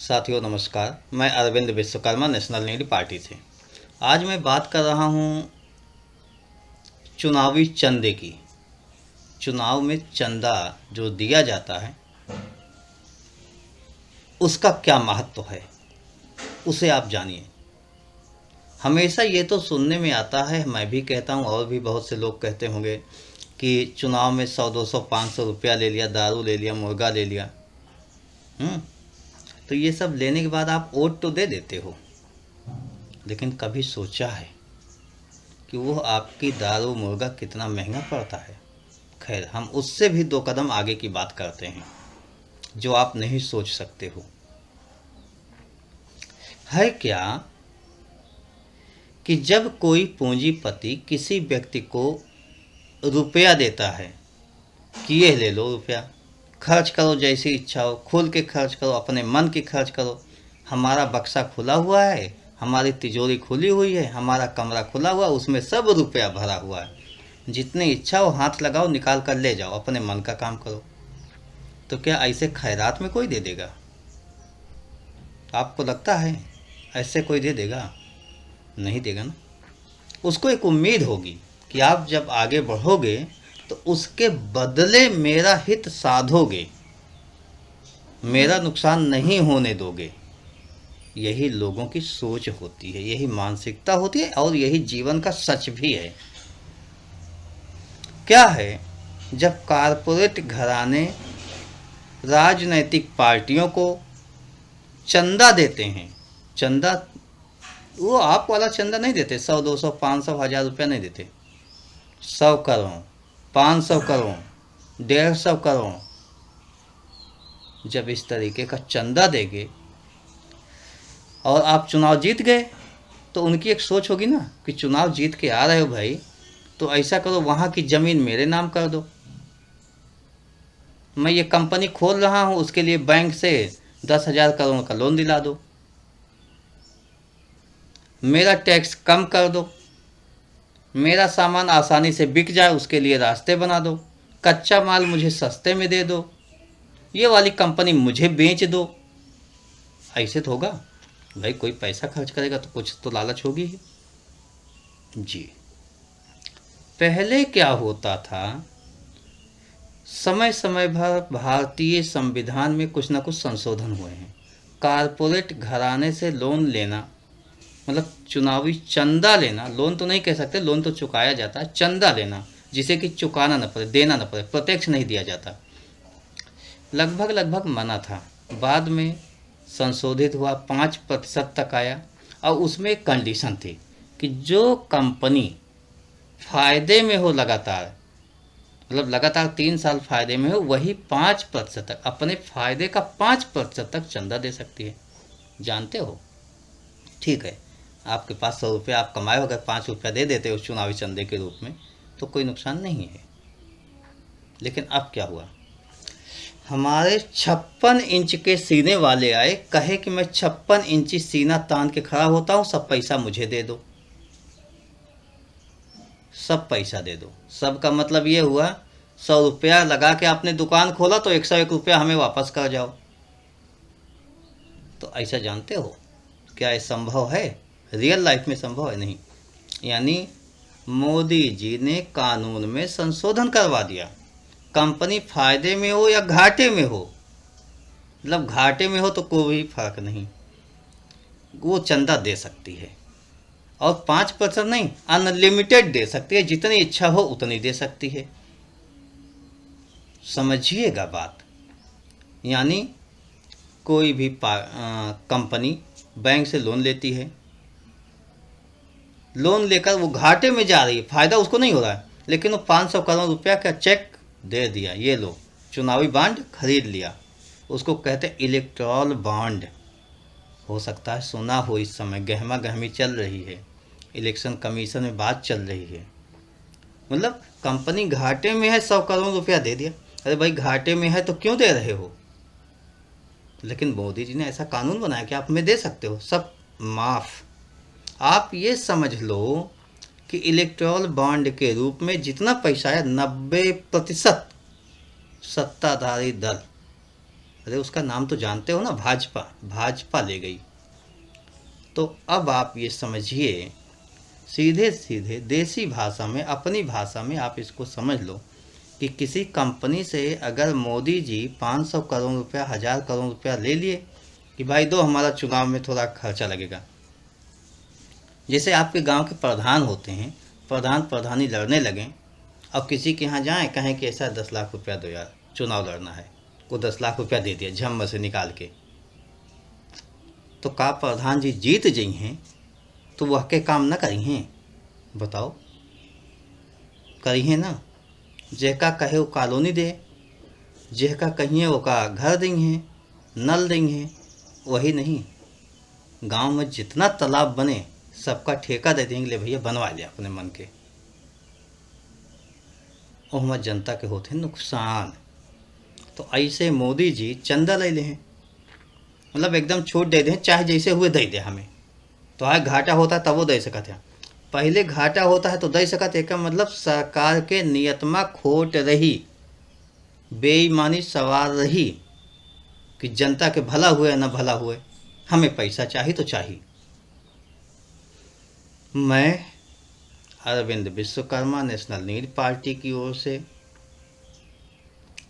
साथियों नमस्कार, मैं Arvind Vishwakarma national need party से। आज मैं बात कर रहा हूँ चुनावी चंदे की। चुनाव में चंदा जो दिया जाता है उसका क्या महत्व है, उसे आप जानिए। हमेशा ये तो सुनने में आता है, मैं भी कहता हूँ और भी बहुत से लोग कहते होंगे कि चुनाव में 100, 200, 500 रुपया ले लिया, दारू ले लिया, मुर्गा ले लिया। तो ये सब लेने के बाद आप वोट तो दे देते हो, लेकिन कभी सोचा है कि वो आपकी दारू मुर्गा कितना महंगा पड़ता है? खैर, हम उससे भी 2 कदम आगे की बात करते हैं जो आप नहीं सोच सकते हो। है क्या कि जब कोई पूंजीपति किसी व्यक्ति को रुपया देता है कि ये ले लो रुपया, खर्च करो जैसी इच्छा हो, खुल के खर्च करो, अपने मन की खर्च करो, हमारा बक्सा खुला हुआ है, हमारी तिजोरी खुली हुई है, हमारा कमरा खुला हुआ है, उसमें सब रुपया भरा हुआ है, जितनी इच्छा हो हाथ लगाओ, निकाल कर ले जाओ, अपने मन का काम करो। तो क्या ऐसे खैरात में कोई दे देगा? आपको लगता है ऐसे कोई दे देगा? नहीं देगा ना। उसको एक उम्मीद होगी कि आप जब आगे बढ़ोगे तो उसके बदले मेरा हित साधोगे, मेरा नुकसान नहीं होने दोगे। यही लोगों की सोच होती है, यही मानसिकता होती है और यही जीवन का सच भी है। क्या है, जब कारपोरेट घराने राजनैतिक पार्टियों को चंदा देते हैं, चंदा वो आप वाला चंदा नहीं देते, 100, 200, 500, 1000 रुपया नहीं देते, 100 करोड़, 500 करोड़, 150 करोड़। जब इस तरीके का चंदा देंगे और आप चुनाव जीत गए तो उनकी एक सोच होगी ना कि चुनाव जीत के आ रहे हो भाई, तो ऐसा करो वहाँ की ज़मीन मेरे नाम कर दो, मैं ये कंपनी खोल रहा हूँ उसके लिए बैंक से 10,000 करोड़ का लोन दिला दो, मेरा टैक्स कम कर दो, मेरा सामान आसानी से बिक जाए उसके लिए रास्ते बना दो, कच्चा माल मुझे सस्ते में दे दो, ये वाली कंपनी मुझे बेच दो। ऐसे तो होगा भाई, कोई पैसा खर्च करेगा तो कुछ तो लालच होगी ही। जी, पहले क्या होता था, समय समय भर भारतीय संविधान में कुछ ना कुछ संशोधन हुए हैं। कारपोरेट घराने से लोन लेना मतलब चुनावी चंदा लेना, लोन तो नहीं कह सकते, लोन तो चुकाया जाता है, चंदा लेना जिसे कि चुकाना न पड़े, देना न पड़े, प्रत्यक्ष नहीं दिया जाता, लगभग लगभग मना था। बाद में संशोधित हुआ, 5% तक आया और उसमें एक कंडीशन थी कि जो कंपनी फायदे में हो लगातार, मतलब लगातार 3 साल फायदे में हो, वही 5% तक, अपने फायदे का 5% तक चंदा दे सकती है। जानते हो? ठीक है, आपके पास 100 रुपया आप कमाए हो, अगर 5 रुपया दे देते हो चुनावी चंदे के रूप में तो कोई नुकसान नहीं है। लेकिन अब क्या हुआ, हमारे 56 इंच के सीने वाले आए, कहे कि मैं 56 इंची सीना तान के खड़ा होता हूँ, सब पैसा मुझे दे दो, सब पैसा दे दो। सब का मतलब ये हुआ 100 रुपया लगा के आपने दुकान खोला तो 101 रुपया हमें वापस कर जाओ। तो ऐसा जानते हो क्या ये संभव है? रियल लाइफ में संभव है नहीं। यानी मोदी जी ने कानून में संशोधन करवा दिया, कंपनी फायदे में हो या घाटे में हो, मतलब घाटे में हो तो कोई फर्क नहीं, वो चंदा दे सकती है और 5% नहीं, अनलिमिटेड दे सकती है, जितनी इच्छा हो उतनी दे सकती है। समझिएगा बात। यानी कोई भी कंपनी बैंक से लोन लेती है, लोन लेकर वो घाटे में जा रही है, फायदा उसको नहीं हो रहा है, लेकिन वो 500 करोड़ रुपया का चेक दे दिया, ये लो चुनावी बॉन्ड खरीद लिया, उसको कहते हैं इलेक्टोरल बॉन्ड। हो सकता है सुना हो, इस समय गहमा गहमी चल रही है, इलेक्शन कमीशन में बात चल रही है, मतलब कंपनी घाटे में है, 100 करोड़ रुपया दे दिया। अरे भाई घाटे में है तो क्यों दे रहे हो? लेकिन मोदी जी ने ऐसा कानून बनाया कि आप हमें दे सकते हो, सब माफ़। आप ये समझ लो कि इलेक्टोरल बॉन्ड के रूप में जितना पैसा है 90% सत्ताधारी दल अरे उसका नाम तो जानते हो ना, भाजपा। भाजपा ले गई। तो अब आप ये समझिए, सीधे सीधे देसी भाषा में, अपनी भाषा में आप इसको समझ लो कि किसी कंपनी से अगर मोदी जी 500 करोड़ रुपया, 1000 करोड़ रुपया ले लिए कि भाई दो, हमारा चुनाव में थोड़ा खर्चा लगेगा। जैसे आपके गांव के प्रधान होते हैं, प्रधान प्रधानी लड़ने लगें और किसी के यहाँ जाएं, कहें कि ऐसा 10 लाख रुपया दो यार, चुनाव लड़ना है, वो 10 लाख रुपया दे दिया झम्म से निकाल के, तो का प्रधान जी जीत जाइ हैं तो वह के काम न करी हैं? बताओ, करी हैं ना। जेका कहे वो कॉलोनी दे, जेका कहिए वो का घर देंगे, नल देंगे, वही नहीं, गांव में जितना तालाब बने सबका ठेका दे देंगे, ले भैया बनवा लिया अपने मन के। और हमारे जनता के होते हैं नुकसान। तो ऐसे मोदी जी चंदा ले लें, मतलब एकदम छूट दे दें, चाहे जैसे हुए दे दे हमें। तो आज घाटा होता है तब वो दे सकते हैं, पहले घाटा होता है तो दे सकते हैं। का मतलब सरकार के नियत में खोट रही, बेईमानी सवार रही कि जनता के भला हुए या न भला हुए, हमें पैसा चाहिए तो चाहिए। मैं Arvind Vishwakarma national need party की ओर से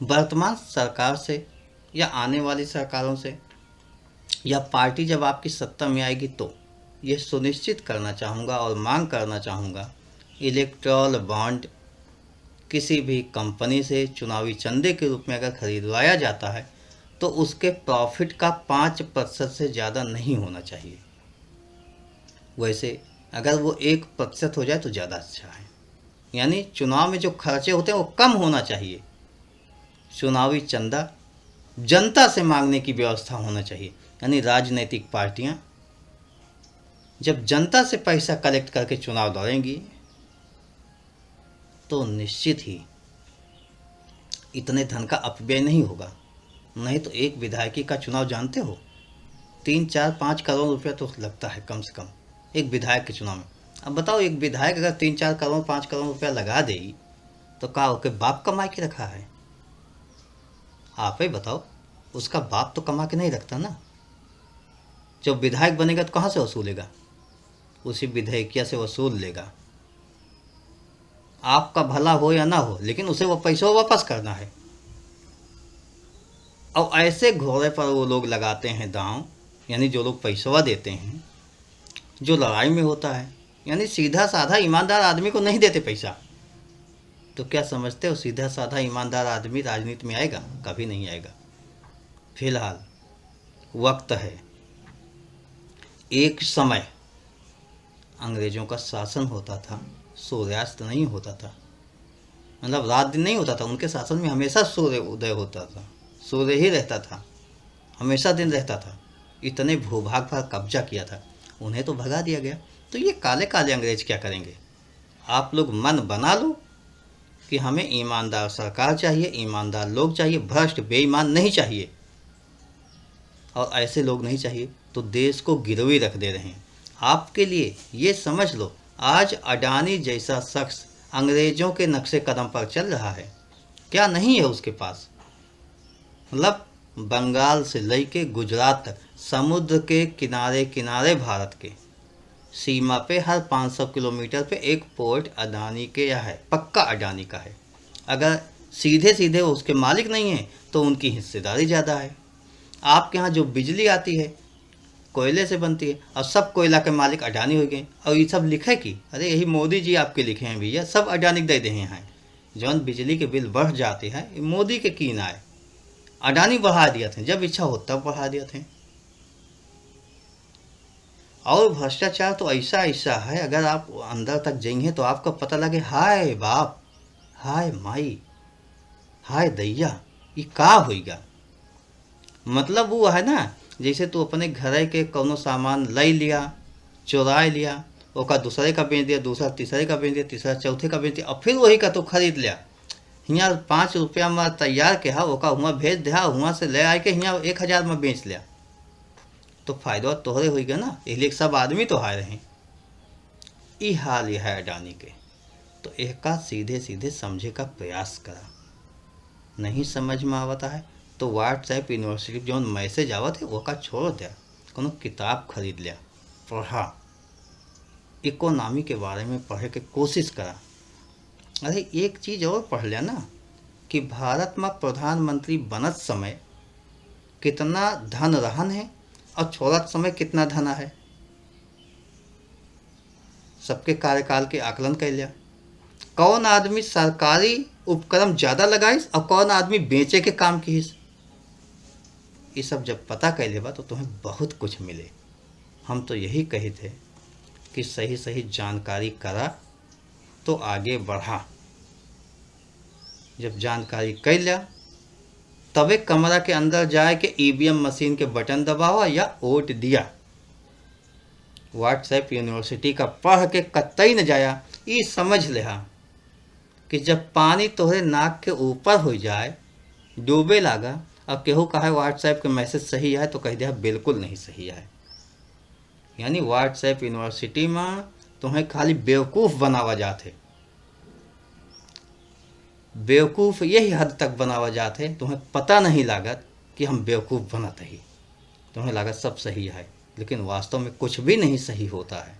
वर्तमान सरकार से या आने वाली सरकारों से या पार्टी जब आपकी सत्ता में आएगी तो ये सुनिश्चित करना चाहूँगा और मांग करना चाहूँगा, इलेक्टोरल बॉन्ड किसी भी कंपनी से चुनावी चंदे के रूप में अगर खरीदवाया जाता है तो उसके प्रॉफिट का 5% से ज़्यादा नहीं होना चाहिए। वैसे अगर वो 1% हो जाए तो ज़्यादा अच्छा है। यानी चुनाव में जो खर्चे होते हैं वो कम होना चाहिए। चुनावी चंदा जनता से मांगने की व्यवस्था होना चाहिए। यानी राजनीतिक पार्टियां जब जनता से पैसा कलेक्ट करके चुनाव लड़ेंगी तो निश्चित ही इतने धन का अपव्यय नहीं होगा। नहीं तो एक विधायकी का चुनाव जानते हो, 3-4-5 करोड़ रुपया तो लगता है कम से कम एक विधायक के चुनाव में। अब बताओ, एक विधायक अगर 3-4 करोड़ 5 करोड़ रुपया लगा दे तो का ओके बाप कमा के रखा है? आप ही बताओ, उसका बाप तो कमा के नहीं रखता ना। जब विधायक बनेगा तो कहाँ से वसूलेगा? उसी विधेयकिया से वसूल लेगा। आपका भला हो या ना हो, लेकिन उसे वो पैसा वापस करना है। और ऐसे घोड़े पर वो लोग लगाते हैं दांव, यानी जो लोग पैसा देते हैं, जो लड़ाई में होता है, यानी सीधा साधा ईमानदार आदमी को नहीं देते पैसा। तो क्या समझते हो सीधा साधा ईमानदार आदमी राजनीति में आएगा? कभी नहीं आएगा। फिलहाल वक्त है, एक समय अंग्रेज़ों का शासन होता था, सूर्यास्त नहीं होता था, मतलब रात दिन नहीं होता था। उनके शासन में हमेशा सूर्य उदय होता था, सूर्य ही रहता था, हमेशा दिन रहता था। इतने भूभाग पर कब्जा किया था, उन्हें तो भगा दिया गया। तो ये काले काले अंग्रेज क्या करेंगे? आप लोग मन बना लो कि हमें ईमानदार सरकार चाहिए, ईमानदार लोग चाहिए, भ्रष्ट बेईमान नहीं चाहिए। और ऐसे लोग नहीं चाहिए तो देश को गिरवी रख दे रहे हैं। आपके लिए ये समझ लो, आज अडानी जैसा शख्स अंग्रेजों के नक्शे कदम पर चल रहा है। क्या नहीं है उसके पास? मतलब बंगाल से लेके गुजरात तक, समुद्र के किनारे किनारे भारत के सीमा पे हर 500 किलोमीटर पे एक पोर्ट अडानी के यहाँ है, पक्का अडानी का है। अगर सीधे सीधे उसके मालिक नहीं हैं तो उनकी हिस्सेदारी ज़्यादा है। आपके यहाँ जो बिजली आती है कोयले से बनती है, और सब कोयला के मालिक अडानी हो गए। और ये सब लिखे कि अरे यही मोदी जी आपके लिखे हैं भैया, सब अडानी दे दे हैं। जौन बिजली के बिल बढ़ जाते हैं मोदी के की ना है, अडानी बढ़ा दिया थे, जब इच्छा हो तब बढ़ा दिया थे। और भ्रष्टाचार तो ऐसा ऐसा है, अगर आप अंदर तक जाएंगे तो आपको पता लगे हाय बाप, हाय माई, हाय दैया, ये का होगा। मतलब वो है ना, जैसे तू अपने घर के कोनो सामान ले लिया, चुरा लिया, ओका दूसरे का बेच दिया, दूसरा तीसरे का बेच दिया, तीसरा चौथे का बेच दिया, और फिर वही का तो खरीद लिया। हियाँ 5 रुपया में तैयार के हा, ओका हुआ भेज दे, हुआ से ले आके हियाँ 1000 में बेच लिया, तो फायदा तोहरे हो गया ना। इसलिए सब आदमी तो हार रहे। ये हाल यह है अडानी के। तो एक का सीधे सीधे समझे का प्रयास करा, नहीं समझ में आवता है तो व्हाट्सएप यूनिवर्सिटी जो मैसेज आवत है वो का छोड़ दिया, कोनो किताब खरीद लिया, पढ़ा, इकोनॉमी के बारे में पढ़े के कोशिश करा। अरे एक चीज़ और पढ़ लिया ना कि भारत में प्रधानमंत्री बनत समय कितना धन रहन है और छोड़त समय कितना धन है, सबके कार्यकाल के आकलन कर लिया। कौन आदमी सरकारी उपक्रम ज़्यादा लगाइस और कौन आदमी बेचे के काम कीस, ये सब जब पता कर लेबा तो तुम्हें बहुत कुछ मिले। हम तो यही कहे थे कि सही सही जानकारी करा तो आगे बढ़ा। जब जानकारी कर लिया तबे कमरा के अंदर जाए के ईवीएम मशीन के बटन दबावा या वोट दिया। व्हाट्सएप यूनिवर्सिटी का पढ़ के कतई न जाया, ये समझ लिया कि जब पानी तोहरे नाक के ऊपर हो जाए, डूबे लागा, अब केहू कहा व्हाट्सएप के मैसेज सही है तो कह दिया बिल्कुल नहीं सही है। यानी व्हाट्सएप यूनिवर्सिटी में तुम्हें खाली बेवकूफ़ बनावा जाते, बेवकूफ़ यही हद तक बनावा जाते तुम्हें पता नहीं लागत कि हम बेवकूफ़ बनते ही, तुम्हें लागत सब सही है, लेकिन वास्तव में कुछ भी नहीं सही होता है।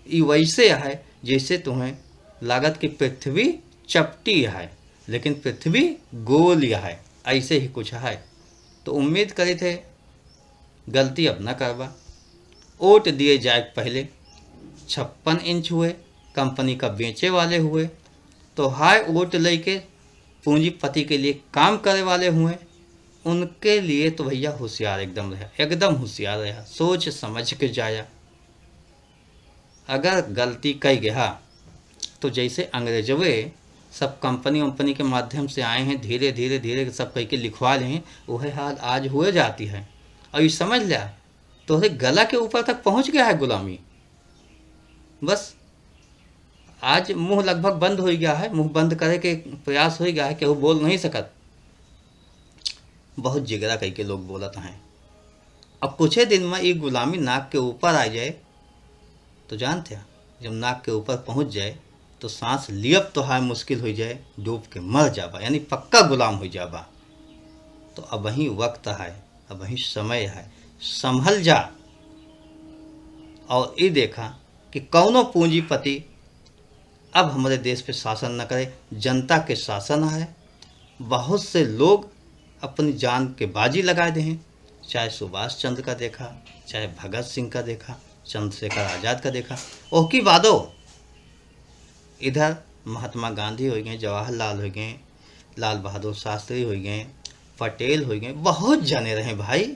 ये वैसे है जैसे तुम्हें लागत कि पृथ्वी चपटी है लेकिन पृथ्वी गोल है, ऐसे ही कुछ है। तो उम्मीद करे थे गलती अब न करवा। वोट दिए जाए पहले 56 इंच हुए, कंपनी का बेचे वाले हुए, तो हाई वोट लेके पूंजीपति के लिए काम करे वाले हुए, उनके लिए तो भैया होशियार एकदम रहा, एकदम होशियार रहा, सोच समझ के जाया। अगर गलती कई गया तो जैसे अंग्रेजवे सब कंपनी के माध्यम से आए हैं, धीरे धीरे धीरे सब कह के लिखवा लें, वह हाल आज हुए जाती है। और ये समझ लिया तोहरे गला के ऊपर तक पहुंच गया है गुलामी। बस आज मुंह लगभग बंद हो गया है, मुंह बंद करे के प्रयास हो गया है, केहू बोल नहीं सकत। बहुत जिगरा कह के लोग बोलत हैं। अब कुछ ही दिन में ये गुलामी नाक के ऊपर आ जाए तो जानते हैं, जब नाक के ऊपर पहुंच जाए तो सांस लियब तो हाय मुश्किल हो जाए, डूब के मर जाबा, यानी पक्का गुलाम हो जाबा। तो अब वही वक्त है, अब वही समय है, संभल जा। और ये देखा कि कौनो पूंजीपति अब हमारे देश पे शासन न करे, जनता के शासन है। बहुत से लोग अपनी जान के बाजी लगा दे हैं, चाहे सुभाष चंद्र का देखा, चाहे भगत सिंह का देखा, चंद्रशेखर आज़ाद का देखा, ओह की वादो। इधर महात्मा गांधी हो गए, जवाहरलाल हो गए, लाल बहादुर शास्त्री हो गए, पटेल हो गए, बहुत जाने रहे भाई,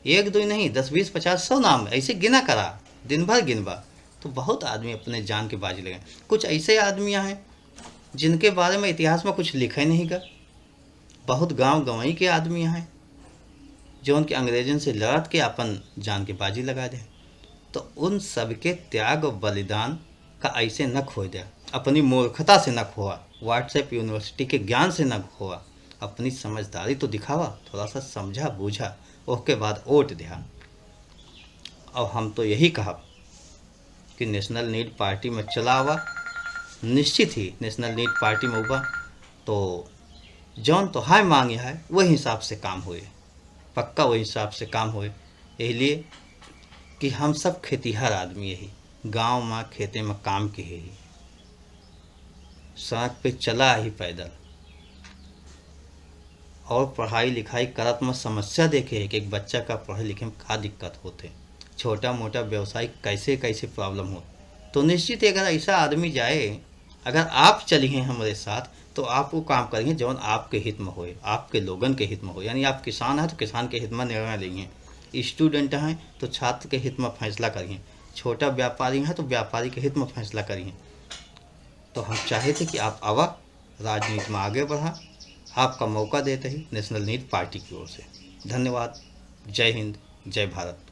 एक दो नहीं 10 20 50 100 नाम ऐसे गिना करा, दिन भर गिनबा तो बहुत आदमी अपने जान के बाजी लगे। कुछ ऐसे आदमियां हैं जिनके बारे में इतिहास में कुछ लिखा ही नहीं गा, बहुत गांव गंवई के आदमी हैं जो उनके अंग्रेजों से लड़त के अपन जान के बाजी लगा दें। तो उन सब के त्याग और बलिदान का ऐसे न खो दिया, अपनी मूर्खता से न खोआ, व्हाट्सएप यूनिवर्सिटी के ज्ञान से न खोआ, अपनी समझदारी तो दिखावा, थोड़ा सा समझा बूझा, उसके बाद वोट दिया। और हम तो यही कहा कि नेशनल नीड पार्टी में चला हुआ, निश्चित ही नेशनल नीड पार्टी में हुआ तो जौन तो हाय मांगे है वही हिसाब से काम हुए, पक्का वही हिसाब से काम हुए। इसलिए कि हम सब खेतीहर आदमी यही गांव में खेते में काम के ही, सड़क पे चला ही पैदल, और पढ़ाई लिखाई करत में समस्या देखे है कि एक बच्चा का पढ़े लिखे में क्या दिक्कत होते, छोटा मोटा व्यवसाय कैसे कैसे प्रॉब्लम हो। तो निश्चित अगर ऐसा आदमी जाए, अगर आप चलिए हमारे साथ तो आप वो काम करेंगे जौन आपके हित में होए, आपके लोगन के हित में हो। यानी आप किसान हैं तो किसान के हित में निर्णय लेंगे, स्टूडेंट हैं तो छात्र के हित में फैसला करिए, छोटा व्यापारी हैं तो व्यापारी के हित में फैसला करिए। तो हम चाहे थे कि आप आवा राजनीति में आगे बढ़ा, आपका मौका देते ही नेशनल नीड पार्टी की ओर से। धन्यवाद। जय हिंद, जय भारत।